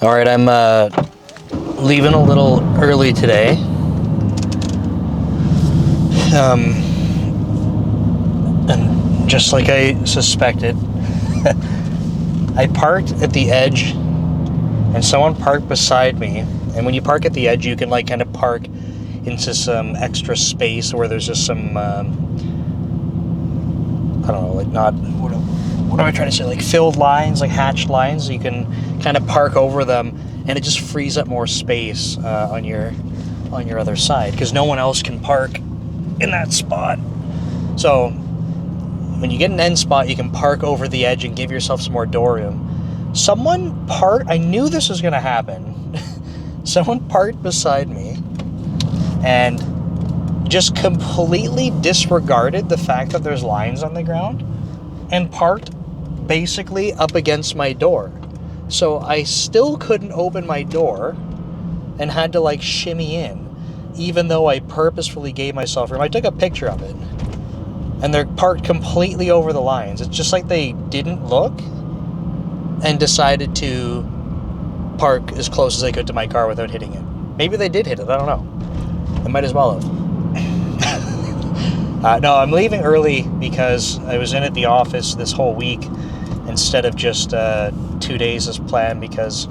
All right, I'm leaving a little early today. And just like I suspected, I parked at the edge and someone parked beside me. And when you park at the edge, you can like kind of park into some extra space where there's just some, I don't know, like not, what am I trying to say? Like filled lines, like hatched lines. You can kind of park over them and it just frees up more space on your other side because no one else can park in that spot. So when you get an end spot, you can park over the edge and give yourself some more door room. I knew this was going to happen. Someone parked beside me and just completely disregarded the fact that there's lines on the ground and parked basically up against my door. So I still couldn't open my door and had to like shimmy in, even though I purposefully gave myself room. I took a picture of it and they're parked completely over the lines. It's just like they didn't look and decided to park as close as they could to my car without hitting it. Maybe they did hit it, I don't know. They might as well have. No, I'm leaving early because I was in at the office this whole week instead of just 2 days as planned because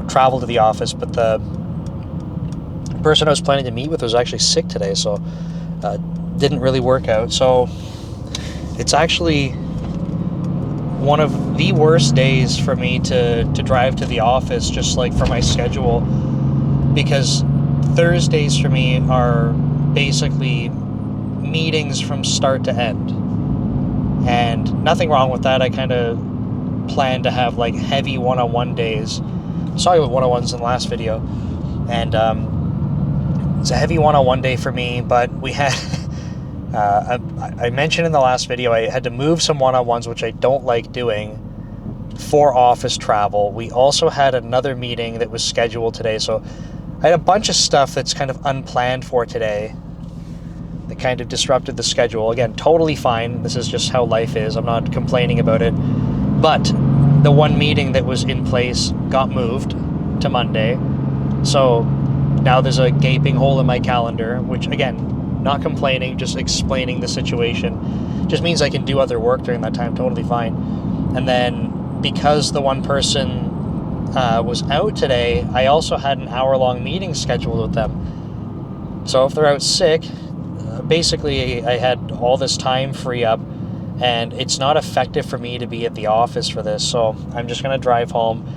travel to the office, but the person I was planning to meet with was actually sick today, so didn't really work out. So it's actually one of the worst days for me to drive to the office, just like for my schedule, because Thursdays for me are basically meetings from start to end, and nothing wrong with that. I kind of plan to have like heavy one-on-one days. Sorry with one-on-ones in the last video, and it's a heavy one-on-one day for me, but we had I mentioned in the last video I had to move some one-on-ones, which I don't like doing, for office travel. We also had another meeting that was scheduled today, so I had a bunch of stuff that's kind of unplanned for today that kind of disrupted the schedule. Again, totally fine. This is just how life is. I'm not complaining about it. But the one meeting that was in place got moved to Monday. So now there's a gaping hole in my calendar, which, again, not complaining, just explaining the situation. Just means I can do other work during that time, totally fine. And then because the one person was out today, I also had an hour-long meeting scheduled with them. So if they're out sick, basically I had all this time free up, and it's not effective for me to be at the office for this, so I'm just going to drive home.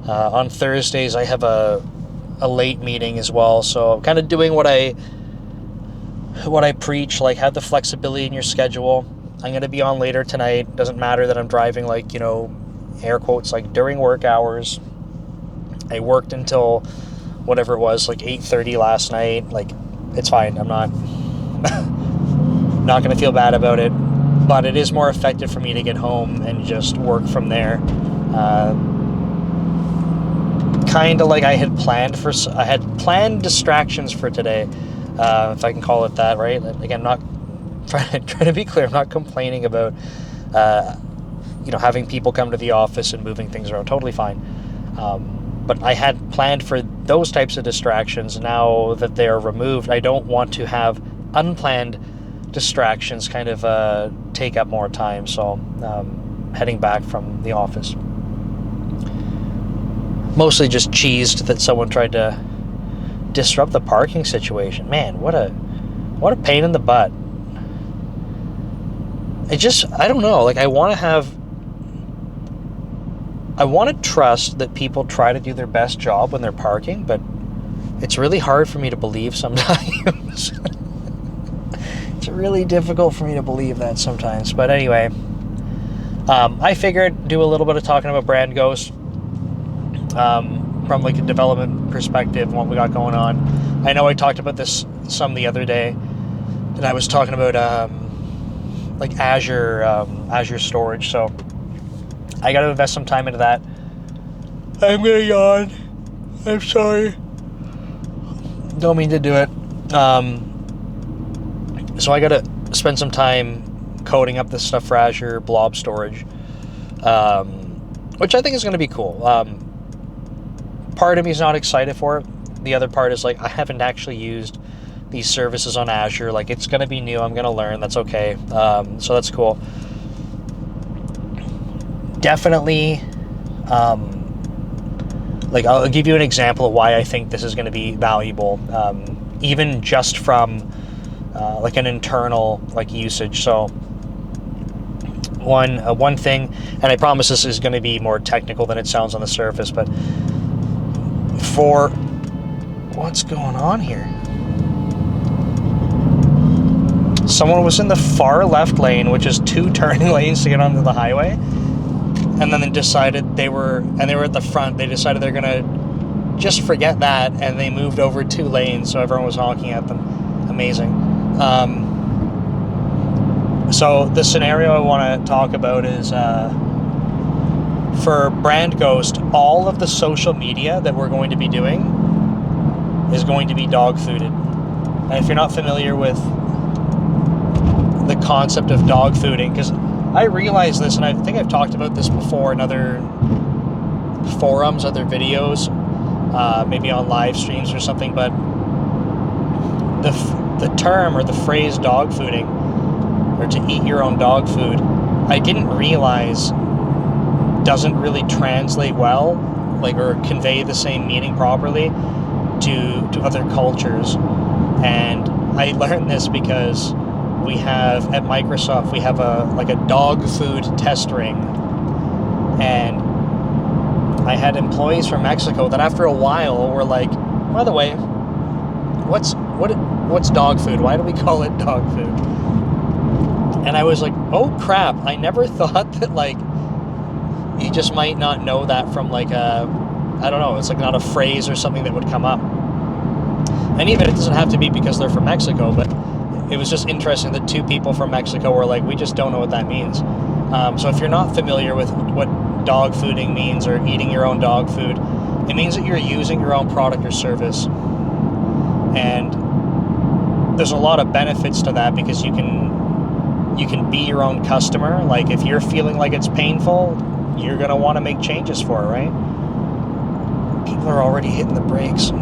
On Thursdays I have a late meeting as well, so I'm kind of doing what I preach, like have the flexibility in your schedule. I'm going to be on later tonight. Doesn't matter that I'm driving, like, you know, air quotes, like during work hours. I worked until whatever it was, like 8:30 last night. Like, it's fine. I'm not going to feel bad about it, but it is more effective for me to get home and just work from there. Kind of like I had planned distractions for today, if I can call it that, right? Again, not trying to be clear. I'm not complaining about having people come to the office and moving things around. Totally fine. But I had planned for those types of distractions. Now that they're removed, I don't want to have unplanned distractions kind of take up more time. So heading back from the office. Mostly just cheesed that someone tried to disrupt the parking situation. Man, what a pain in the butt. I don't know, like I want to trust that people try to do their best job when they're parking, but it's really hard for me to believe sometimes. It's really difficult for me to believe that sometimes. But anyway, I figured do a little bit of talking about BrandGhost from like a development perspective and what we got going on. I know I talked about this some the other day, and I was talking about like Azure storage. So I got to invest some time into that. I'm gonna yawn. I'm sorry. Don't mean to do it. So I got to spend some time coding up this stuff for Azure blob storage, which I think is going to be cool. part of me is not excited for it. The other part is like, I haven't actually used these services on Azure. Like, it's going to be new. I'm going to learn. That's okay. So that's cool. Definitely, like, I'll give you an example of why I think this is going to be valuable, even just from like an internal like usage. So one thing, and I promise this is going to be more technical than it sounds on the surface, but for what's going on here? Someone was in the far left lane, which is 2 turning lanes to get onto the highway, and then they decided they were at the front. They decided they're gonna just forget that, and they moved over 2 lanes, so everyone was honking at them. Amazing. So the scenario I want to talk about is for BrandGhost, all of the social media that we're going to be doing is going to be dog fooded. And if you're not familiar with the concept of dog fooding, because I realize this, and I think I've talked about this before in other forums, other videos, maybe on live streams or something, but the term or the phrase dog fooding, or to eat your own dog food, I didn't realize doesn't really translate well, like, or convey the same meaning properly to other cultures. And I learned this because we have at Microsoft, we have a dog food test ring, and I had employees from Mexico that after a while were like, by the way, what's dog food? Why do we call it dog food? And I was like, oh crap, I never thought that, like, you just might not know that from like I don't know, it's like not a phrase or something that would come up. And even it doesn't have to be because they're from Mexico, but it was just interesting that 2 people from Mexico were like, we just don't know what that means. So if you're not familiar with what dog fooding means, or eating your own dog food, it means that you're using your own product or service. And there's a lot of benefits to that, because you can be your own customer. Like, if you're feeling like it's painful, you're going to want to make changes for it, right? People are already hitting the brakes.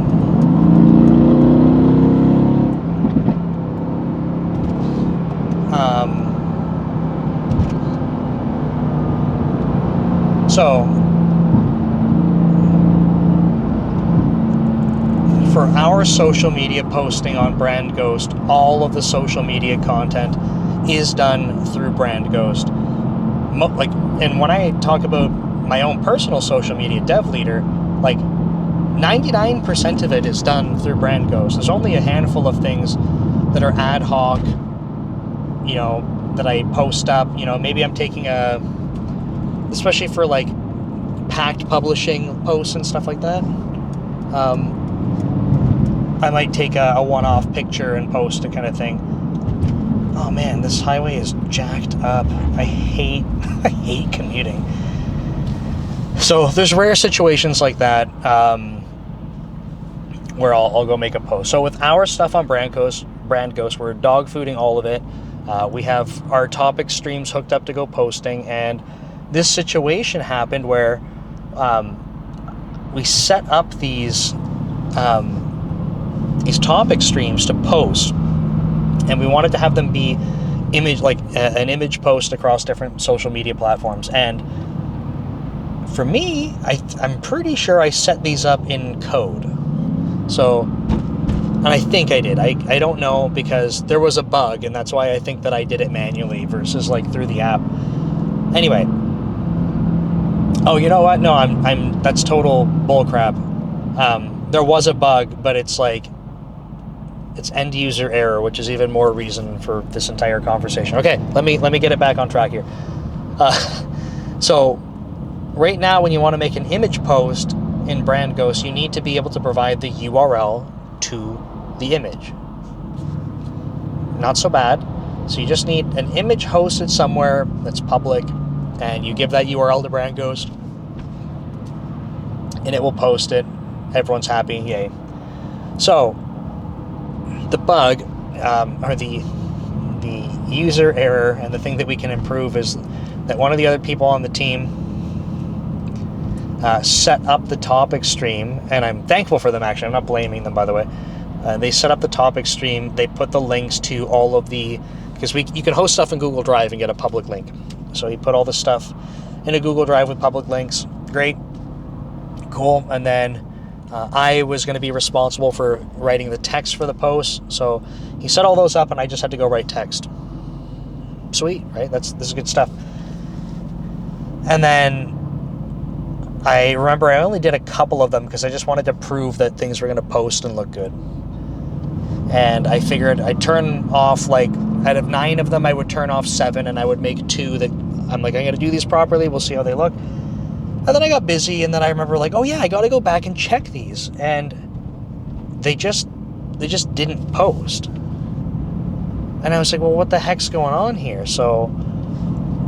So, for our social media posting on BrandGhost, all of the social media content is done through BrandGhost. And when I talk about my own personal social media dev leader, like 99% of it is done through BrandGhost. There's only a handful of things that are ad hoc, you know, that I post up. You know, maybe I'm taking especially for like packed publishing posts and stuff like that, I might take a one-off picture and post it, kind of thing. Oh man, this highway is jacked up. I hate commuting. So there's rare situations like that where I'll go make a post. So with our stuff on BrandGhost, we're dog fooding all of it. We have our topic streams hooked up to go posting, and this situation happened where we set up these topic streams to post, and we wanted to have them be an image post across different social media platforms. And for me, I'm pretty sure I set these up in code. So, and I think I did. I don't know, because there was a bug, and that's why I think that I did it manually versus like through the app. Anyway. Oh, you know what? No, that's total bullcrap. There was a bug, but it's end user error, which is even more reason for this entire conversation. Okay, let me get it back on track here. So right now, when you want to make an image post in BrandGhost, you need to be able to provide the URL to the image. Not so bad. So you just need an image hosted somewhere that's public, and you give that URL to BrandGhost, and it will post it. Everyone's happy, yay. So the bug, or the user error, and the thing that we can improve, is that one of the other people on the team set up the topic stream, and I'm thankful for them, actually. I'm not blaming them, by the way. They set up the topic stream. They put the links to all of the, because you can host stuff in Google Drive and get a public link. So he put all the stuff in a Google Drive with public links. Great. Cool. And then I was going to be responsible for writing the text for the post. So he set all those up, and I just had to go write text. Sweet, right? This is good stuff. And then I remember I only did a couple of them because I just wanted to prove that things were going to post and look good. And I figured I'd turn off, like, out of 9 of them, I would turn off 7, and I would make 2 that I'm like, I'm going to do these properly. We'll see how they look. And then I got busy, and then I remember, like, oh yeah, I got to go back and check these. And they just didn't post. And I was like, well, what the heck's going on here? So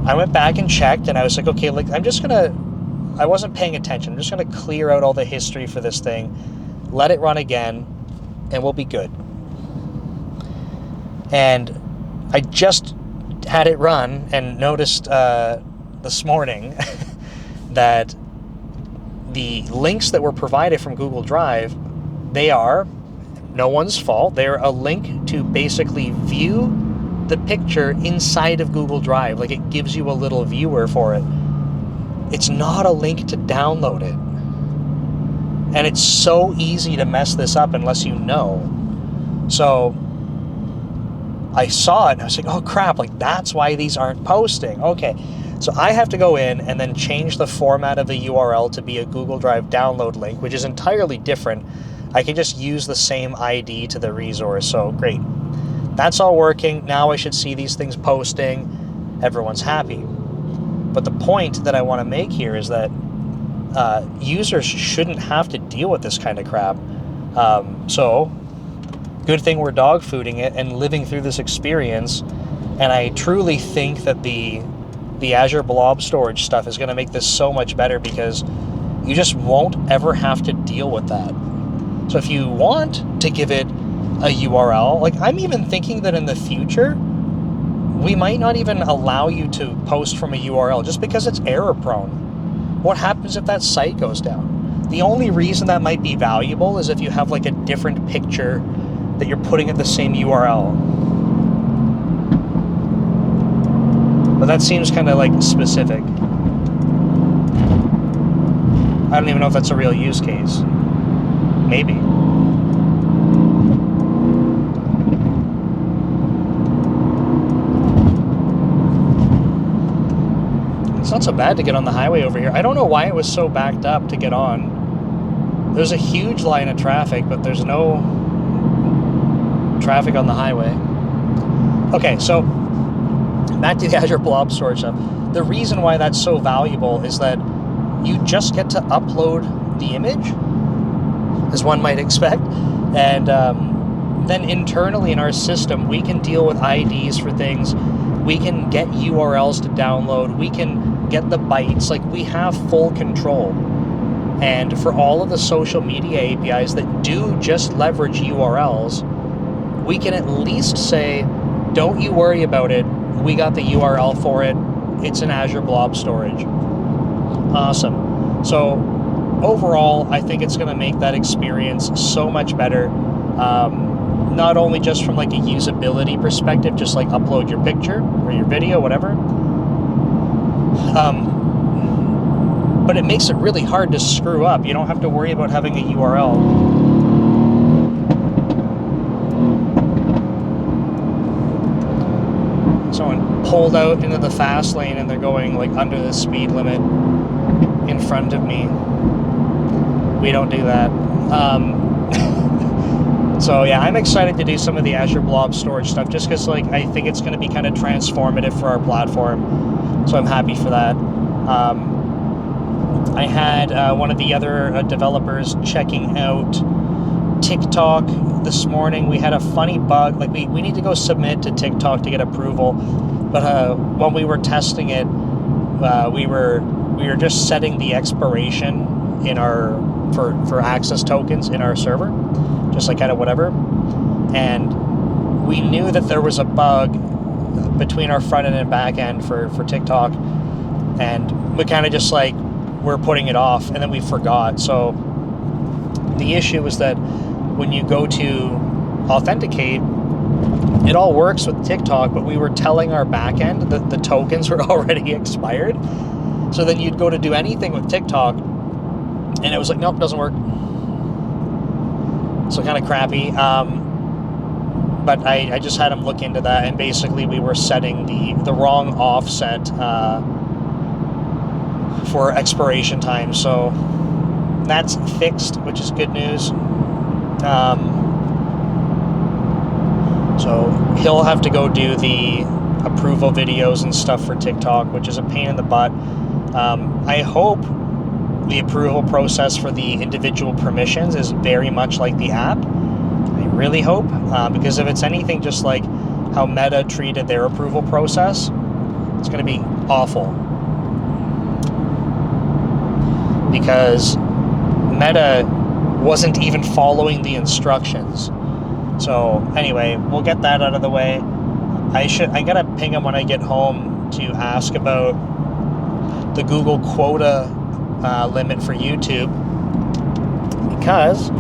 I went back and checked, and I was like, okay, like, I wasn't paying attention. I'm just going to clear out all the history for this thing, let it run again, and we'll be good. And I just had it run and noticed this morning that the links that were provided from Google Drive, they are no one's fault. They're a link to basically view the picture inside of Google Drive. Like, it gives you a little viewer for it. It's not a link to download it. And it's so easy to mess this up unless you know. So I saw it and I was like, oh crap, like, that's why these aren't posting. Okay. So I have to go in and then change the format of the URL to be a Google Drive download link, which is entirely different. I can just use the same ID to the resource. So great. That's all working. Now I should see these things posting. Everyone's happy. But the point that I want to make here is that users shouldn't have to deal with this kind of crap. So good thing we're dog fooding it and living through this experience. And I truly think that the Azure Blob Storage stuff is going to make this so much better, because you just won't ever have to deal with that. So if you want to give it a URL, like, I'm even thinking that in the future, we might not even allow you to post from a URL just because it's error prone. What happens if that site goes down? The only reason that might be valuable is if you have, like, a different picture that you're putting at the same URL. But that seems kind of, like, specific. I don't even know if that's a real use case. Maybe. It's not so bad to get on the highway over here. I don't know why it was so backed up to get on. There's a huge line of traffic, but there's no traffic on the highway. Okay, so back to the Azure Blob Storage stuff. The reason why that's so valuable is that you just get to upload the image, as one might expect, and then internally in our system, we can deal with IDs for things. We can get URLs to download. We can get the bytes. Like, we have full control. And for all of the social media APIs that do just leverage URLs, we can at least say, don't you worry about it. We got the URL for it. It's an Azure Blob Storage. Awesome. So overall, I think it's going to make that experience so much better. Not only just from, like, a usability perspective, just like upload your picture or your video, whatever. But it makes it really hard to screw up. You don't have to worry about having a URL. Someone pulled out into the fast lane and they're going, like, under the speed limit in front of me. We don't do that. So yeah, I'm excited to do some of the Azure Blob Storage stuff, just because, like, I think it's going to be kind of transformative for our platform. So I'm happy for that. I had one of the other developers checking out TikTok this morning. We had a funny bug. Like, we need to go submit to TikTok to get approval, but when we were testing it, we were just setting the expiration in our for access tokens in our server, just like kind of whatever. And we knew that there was a bug between our front end and back end for TikTok, and we kind of just, like, we're putting it off, and then we forgot. So the issue is that when you go to authenticate, it all works with TikTok, but we were telling our backend that the tokens were already expired. So then you'd go to do anything with TikTok, and it was like, nope, doesn't work. So kind of crappy. But I just had him look into that, and basically we were setting the wrong offset for expiration time. So that's fixed, which is good news. So he'll have to go do the approval videos and stuff for TikTok, which is a pain in the butt. I hope the approval process for the individual permissions is very much like the app. I really hope, because if it's anything just like how Meta treated their approval process, it's going to be awful. Because Meta wasn't even following the instructions. So anyway, we'll get that out of the way. I gotta ping him when I get home to ask about the Google quota limit for YouTube, because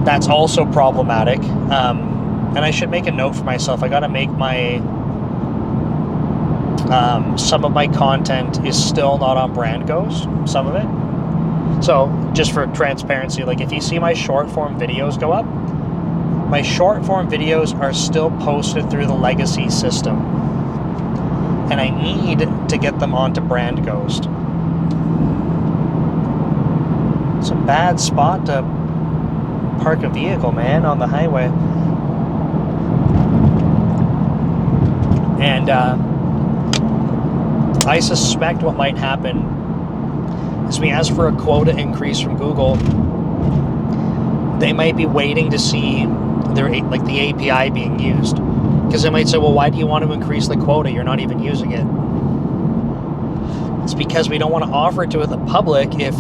that's also problematic. And I should make a note for myself. I gotta make my some of my content is still not on BrandGhost, some of it. So just for transparency, like if you see my short form videos go up, my short form videos are still posted through the legacy system, and I need to get them onto BrandGhost. It's a bad spot to park a vehicle, man, on the highway. And I suspect what might happen is we ask for a quota increase from Google. They might be waiting to see the API being used, because they might say, well, why do you want to increase the quota? You're not even using it. It's because we don't want to offer it to the public if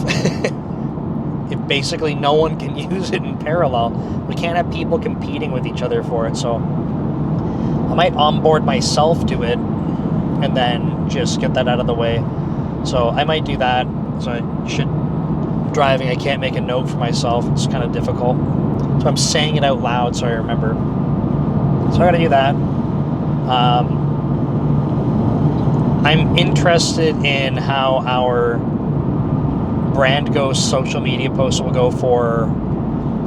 if basically no one can use it in parallel. We can't have people competing with each other for it. So I might onboard myself to it and then just get that out of the way. So I might do that. So I should, driving, I can't make a note for myself. It's kind of difficult. So I'm saying it out loud so I remember. So I gotta do that. I'm interested in how our BrandGhost social media posts will go for.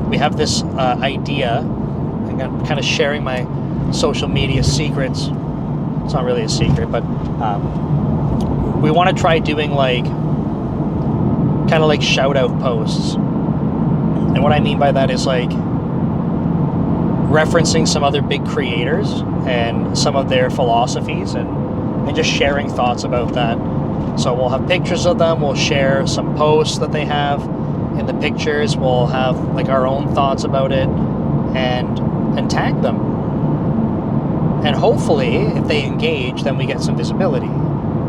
We have this idea. I'm kind of sharing my social media secrets. It's not really a secret, but we want to try doing kind of like shout out posts. And what I mean by that is like referencing some other big creators and some of their philosophies, and just sharing thoughts about that. So we'll have pictures of them, we'll share some posts that they have. In the pictures, we'll have like our own thoughts about it and tag them. And hopefully, if they engage, then we get some visibility.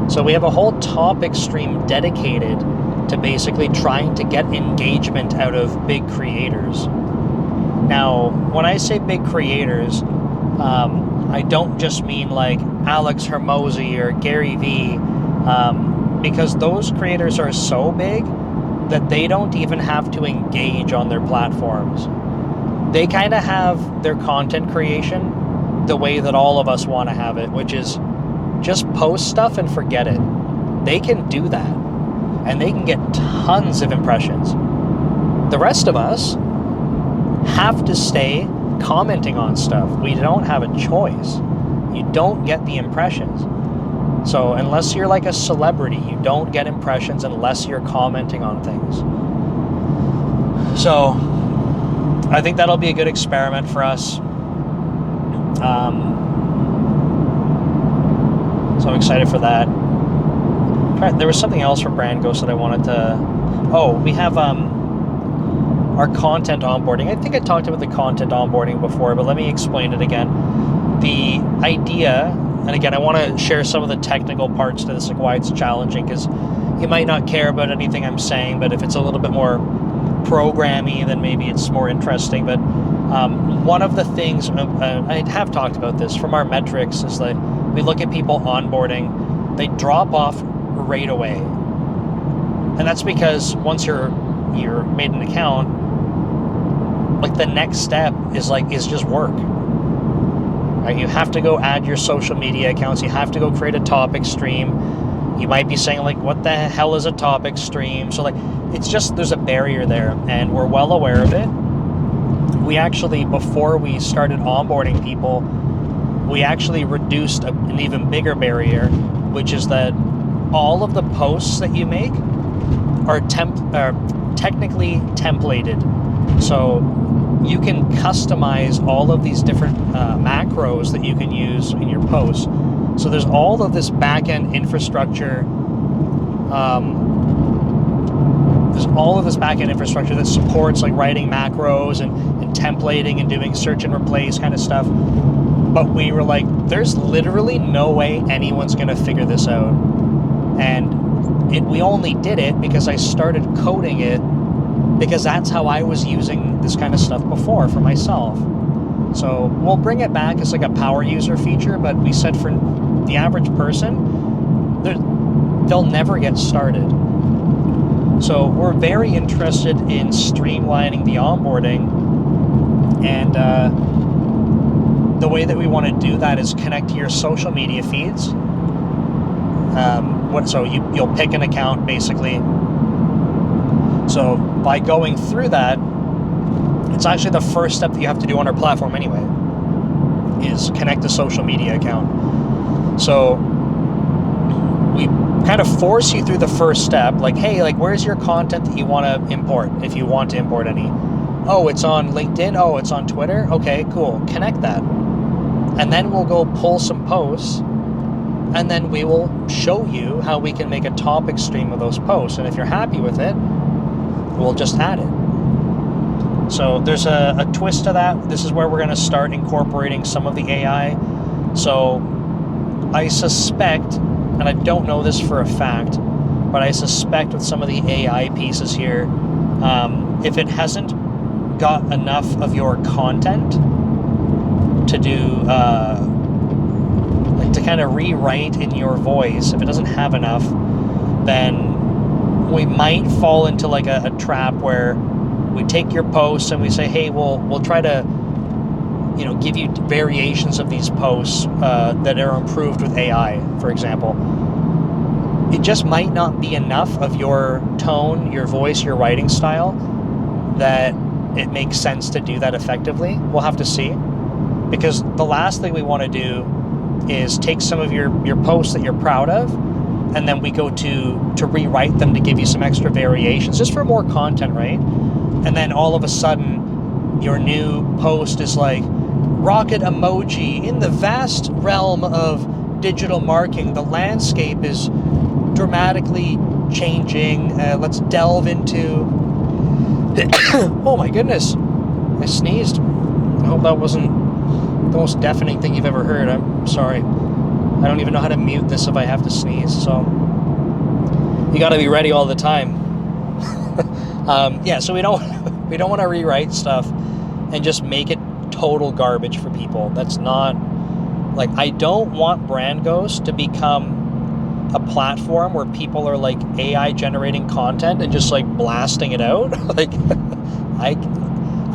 So we have a whole topic stream dedicated to basically trying to get engagement out of big creators. Now, when I say big creators, I don't just mean like Alex Hermosi or Gary Vee, because those creators are so big that they don't even have to engage on their platforms. They kind of have their content creation the way that all of us want to have it, which is just post stuff and forget it. They can do that, and they can get tons of impressions. The rest of us have to stay commenting on stuff. We don't have a choice. You don't get the impressions. So unless you're like a celebrity, you don't get impressions unless you're commenting on things. So I think that'll be a good experiment for us. So I'm excited for that. There was something else for BrandGhost that I wanted to... Oh, we have our content onboarding. I think I talked about the content onboarding before, but let me explain it again. The idea, and again, I want to share some of the technical parts to this, like why it's challenging, because you might not care about anything I'm saying, but if it's a little bit more programmy, then maybe it's more interesting. But one of the things, I have talked about this, from our metrics, is like we look at people onboarding, they drop off right away. And that's because once you're made an account, like the next step is just work. Right? You have to go add your social media accounts. You have to go create a topic stream. You might be saying like, what the hell is a topic stream? So like, it's just, there's a barrier there, and we're well aware of it. We actually, before we started onboarding people, we actually reduced an even bigger barrier, which is that all of the posts that you make are technically templated. So you can customize all of these different macros that you can use in your posts. So there's all of this back-end infrastructure. That supports like writing macros and templating and doing search and replace kind of stuff. But we were like, there's literally no way anyone's going to figure this out. And we only did it because I started coding it, because that's how I was using this kind of stuff before for myself. So we'll bring it back as like a power user feature, but we said for the average person, they'll never get started. So we're very interested in streamlining the onboarding, and the way that we want to do that is connect to your social media feeds. So you'll pick an account basically. So by going through that, it's actually the first step that you have to do on our platform anyway, is connect a social media account. So we kind of force you through the first step, like, hey, like, where's your content that you want to import, if you want to import any? Oh, it's on LinkedIn. Oh, it's on Twitter. Okay, cool. Connect that. And then we'll go pull some posts, and then we will show you how we can make a topic stream of those posts. And if you're happy with it, we'll just add it. So there's a twist to that. This is where we're going to start incorporating some of the AI. So I suspect, and I don't know this for a fact, but I suspect with some of the AI pieces here, if it hasn't got enough of your content to do, like to kind of rewrite in your voice, if it doesn't have enough, then we might fall into like a trap where we take your posts and we say, hey, we'll try to, give you variations of these posts that are improved with AI, for example. It just might not be enough of your tone, your voice, your writing style that it makes sense to do that effectively. We'll have to see, because the last thing we want to do is take some of your posts that you're proud of, and then we go to rewrite them to give you some extra variations just for more content, right? And then all of a sudden your new post is like, rocket emoji, in the vast realm of digital marketing, the landscape is dramatically changing. Let's delve into oh my goodness, I sneezed. I hope that wasn't the most deafening thing you've ever heard. I'm sorry. I don't even know how to mute this if I have to sneeze, so you got to be ready all the time. So we don't want to rewrite stuff and just make it total garbage for people. That's not, like, I don't want BrandGhost to become a platform where people are like AI generating content and just like blasting it out. Like, I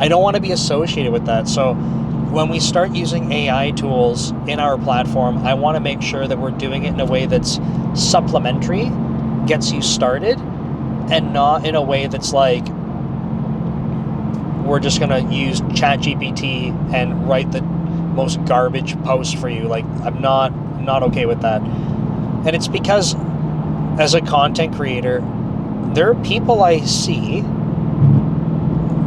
don't want to be associated with that. So when we start using AI tools in our platform, I want to make sure that we're doing it in a way that's supplementary, gets you started, and not in a way that's like, we're just going to use ChatGPT and write the most garbage post for you. Like, I'm not okay with that. And it's because as a content creator, there are people I see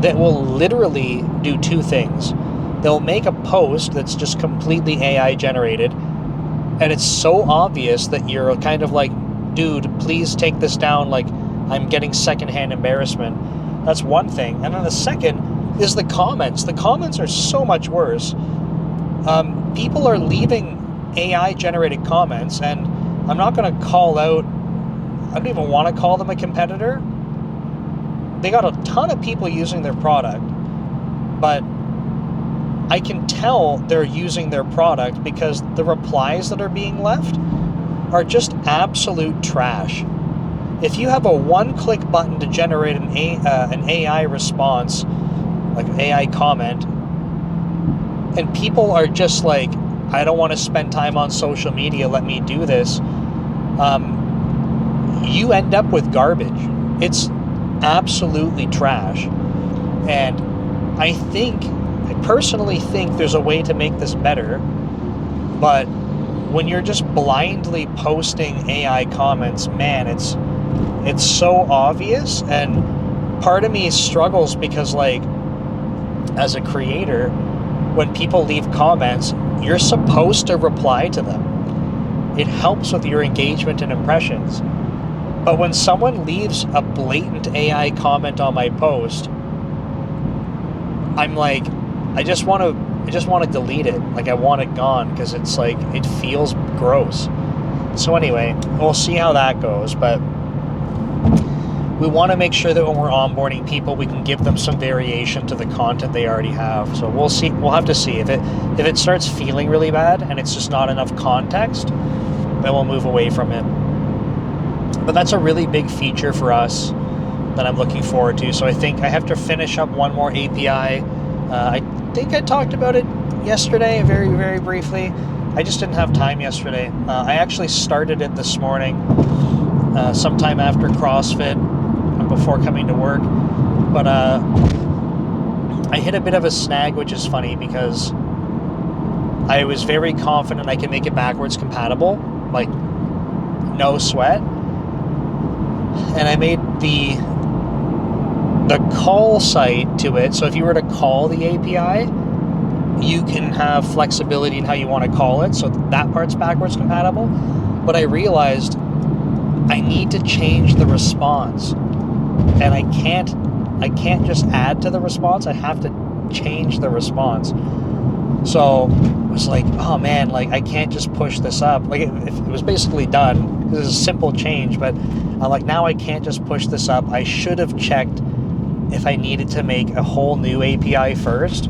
that will literally do two things. They'll make a post that's just completely AI generated, and it's so obvious that you're kind of like, dude, please take this down, like I'm getting secondhand embarrassment. That's one thing. And then the second is the comments. The comments are so much worse. People are leaving AI generated comments, and I'm not going to call out, I don't even want to call them a competitor. They got a ton of people using their product, but I can tell they're using their product because the replies that are being left are just absolute trash. if you have a one-click button to generate an AI response, like an AI comment, and people are just like, I don't want to spend time on social media, let me do this, you end up with garbage. It's absolutely trash. And I personally think there's a way to make this better, but when you're just blindly posting AI comments, man, it's so obvious, and part of me struggles because, like, as a creator, when people leave comments, you're supposed to reply to them. It helps with your engagement and impressions. But when someone leaves a blatant AI comment on my post, I'm like, I just want to delete it. Like, I want it gone because it's like, it feels gross. So anyway, we'll see how that goes, but we want to make sure that when we're onboarding people, we can give them some variation to the content they already have. So we'll see. We'll have to see if it starts feeling really bad and it's just not enough context, then we'll move away from it. But that's a really big feature for us that I'm looking forward to. So I think I have to finish up one more API. I think I talked about it yesterday, very, very briefly. I just didn't have time yesterday. I actually started it this morning, sometime after CrossFit, before coming to work. But I hit a bit of a snag, which is funny because I was very confident I can make it backwards compatible, like no sweat. And I made the call site to it. So if you were to call the API, you can have flexibility in how you want to call it. So that part's backwards compatible. But I realized I need to change the response. And I can't just add to the response. I have to change the response. So I was like, oh man, like I can't just push this up. Like it was basically done. This is a simple change, but I'm like, now I can't just push this up. I should have checked if I needed to make a whole new API first.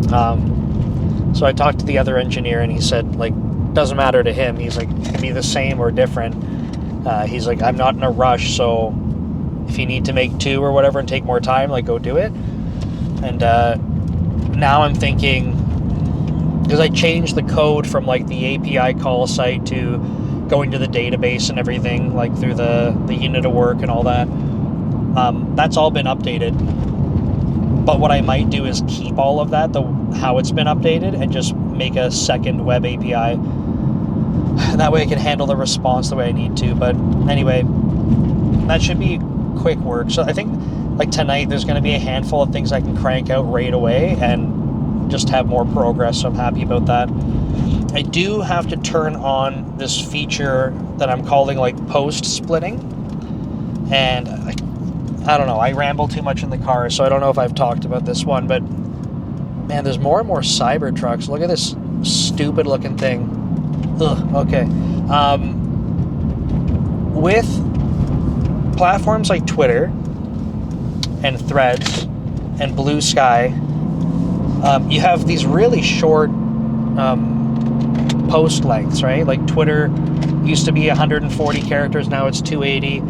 So I talked to the other engineer and he said, like, doesn't matter to him. He's like, it can be the same or different. He's like, I'm not in a rush, so if you need to make two or whatever and take more time, like, go do it. And now I'm thinking, because I changed the code from like the API call site to going to the database and everything, like through the unit of work and all that. That's all been updated. But what I might do is keep all of that, how it's been updated, and just make a second web API. That way I can handle the response the way I need to. But anyway, that should be quick work. So I think like tonight there's going to be a handful of things I can crank out right away and just have more progress. So I'm happy about that. I do have to turn on this feature that I'm calling like post splitting. And I don't know, I ramble too much in the car, so I don't know if I've talked about this one, but man, there's more and more cyber trucks. Look at this stupid looking thing. Ugh, okay. With platforms like Twitter and Threads and Blue Sky, you have these really short post lengths, right? Like Twitter used to be 140 characters, now it's 280.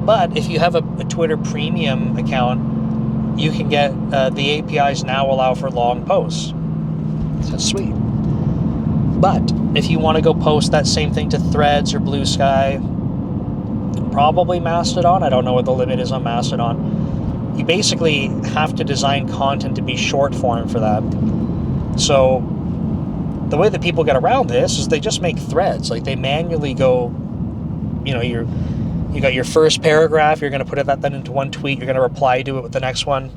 But if you have a Twitter premium account, you can get the APIs now allow for long posts. So that's sweet. But if you want to go post that same thing to Threads or Blue Sky, probably Mastodon, I don't know what the limit is on Mastodon, you basically have to design content to be short form for that. So the way that people get around this is they just make threads. Like they manually go, you know, you got your first paragraph, you're going to put that then into one tweet, you're going to reply to it with the next one.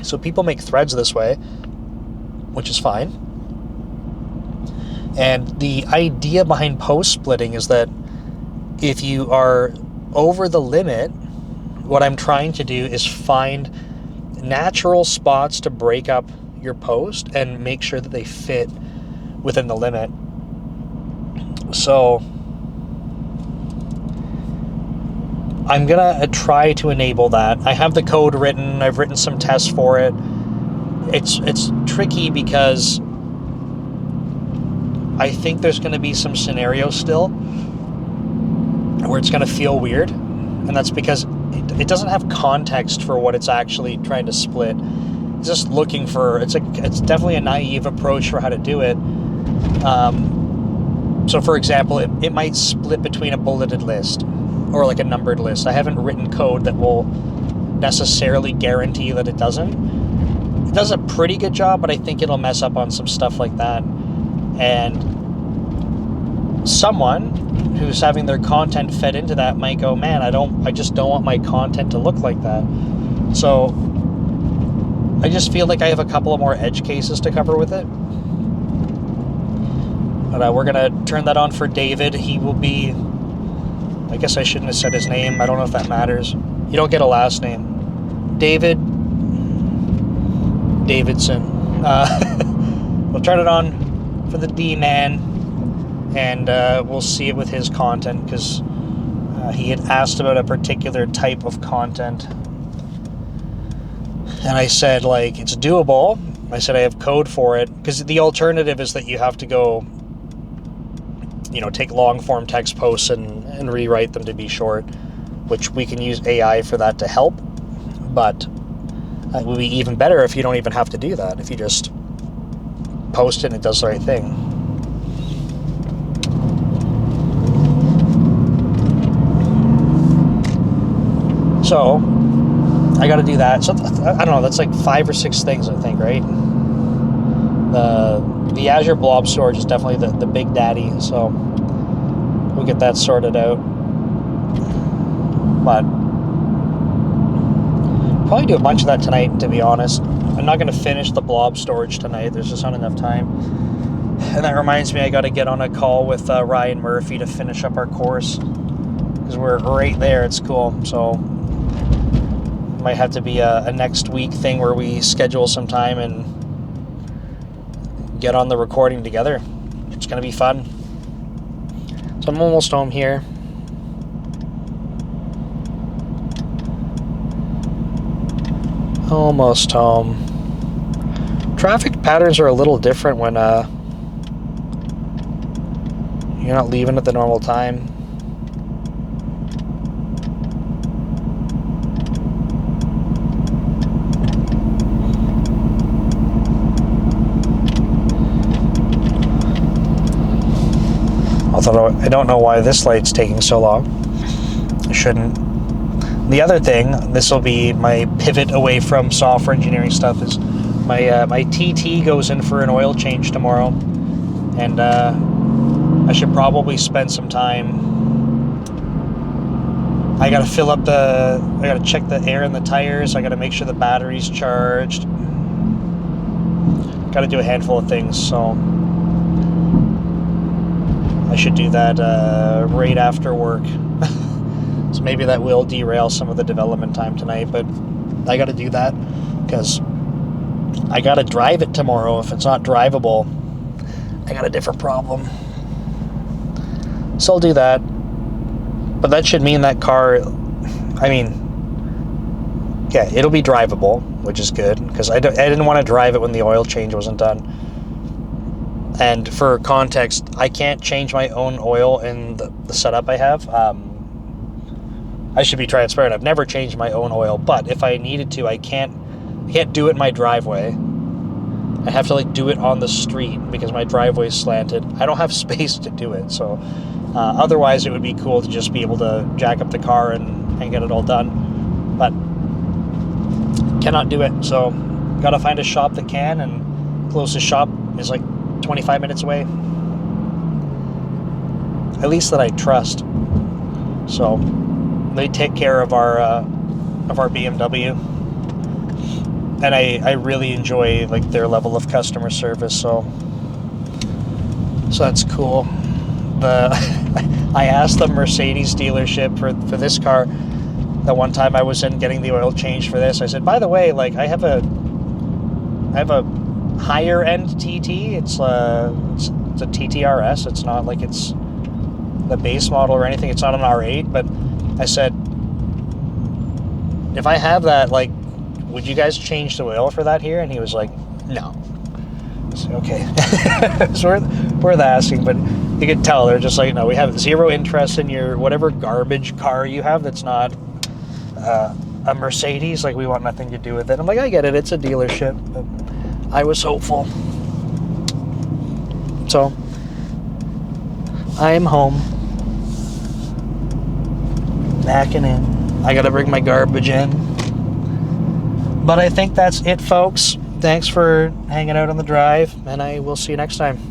So people make threads this way, which is fine. And the idea behind post splitting is that if you are over the limit, what I'm trying to do is find natural spots to break up your post and make sure that they fit within the limit. So I'm gonna try to enable that. I have the code written, I've written some tests for it. It's tricky because I think there's gonna be some scenarios still where it's going to feel weird, and that's because it doesn't have context for what it's actually trying to split. It's just looking for, it's definitely a naive approach for how to do it. So for example, it might split between a bulleted list or like a numbered list. I haven't written code that will necessarily guarantee that it doesn't. It does a pretty good job, but I think it'll mess up on some stuff like that. And someone who's having their content fed into that might go, man, I just don't want my content to look like that. So I just feel like I have a couple of more edge cases to cover with it. But we're going to turn that on for David. He will be, I guess I shouldn't have said his name. I don't know if that matters. You don't get a last name. Davidson. We'll turn it on for the D-Man, and we'll see it with his content, because he had asked about a particular type of content. And I said, like, it's doable. I said I have code for it, because the alternative is that you have to go, take long-form text posts and rewrite them to be short, which we can use AI for that to help. But it would be even better if you don't even have to do that, if you just post it and it does the right thing. So I got to do that. So I don't know, that's like 5 or 6 things, I think, right? The Azure Blob Storage is definitely the big daddy, so we'll get that sorted out. But probably do a bunch of that tonight, to be honest. I'm not going to finish the blob storage tonight. There's just not enough time. And that reminds me, I got to get on a call with Ryan Murphy to finish up our course, because we're right there at school. So it might have to be a next week thing where we schedule some time and get on the recording together. It's going to be fun. So I'm almost home here. Almost home. Traffic patterns are a little different when you're not leaving at the normal time. Although I don't know why this light's taking so long. It shouldn't. The other thing, this will be my pivot away from software engineering stuff, is my TT goes in for an oil change tomorrow, and I should probably spend some time. I gotta I gotta check the air in the tires. I gotta make sure the battery's charged. Gotta do a handful of things, so I should do that right after work. So maybe that will derail some of the development time tonight, but I got to do that because I got to drive it tomorrow. If it's not drivable, I got a different problem. So I'll do that. But that should mean that car, yeah, it'll be drivable, which is good, because I didn't want to drive it when the oil change wasn't done. And for context, I can't change my own oil in the setup I have. I should be transparent. I've never changed my own oil, but if I needed to, I can't do it in my driveway. I have to do it on the street because my driveway is slanted. I don't have space to do it. So otherwise, it would be cool to just be able to jack up the car and get it all done. But cannot do it. So got to find a shop that can, and closest shop is 25 minutes away. At least that I trust. So they take care of our BMW, and I really enjoy their level of customer service. So that's cool. I asked the Mercedes dealership for this car. The one time I was in getting the oil change for this, I said, by the way, I have a higher end TT. It's a TTRS. It's not it's the base model or anything. It's not an R8, but I said, if I have that, would you guys change the oil for that here? And he was like, no. I said, okay. It's worth asking, but You can tell they're just like, no, we have zero interest in your whatever garbage car you have that's not a Mercedes. Like, we want nothing to do with it. I'm like, I get it. It's a dealership. But I was hopeful. So, I am home. Backing in. I gotta bring my garbage in. But I think that's it, folks. Thanks for hanging out on the drive, and I will see you next time.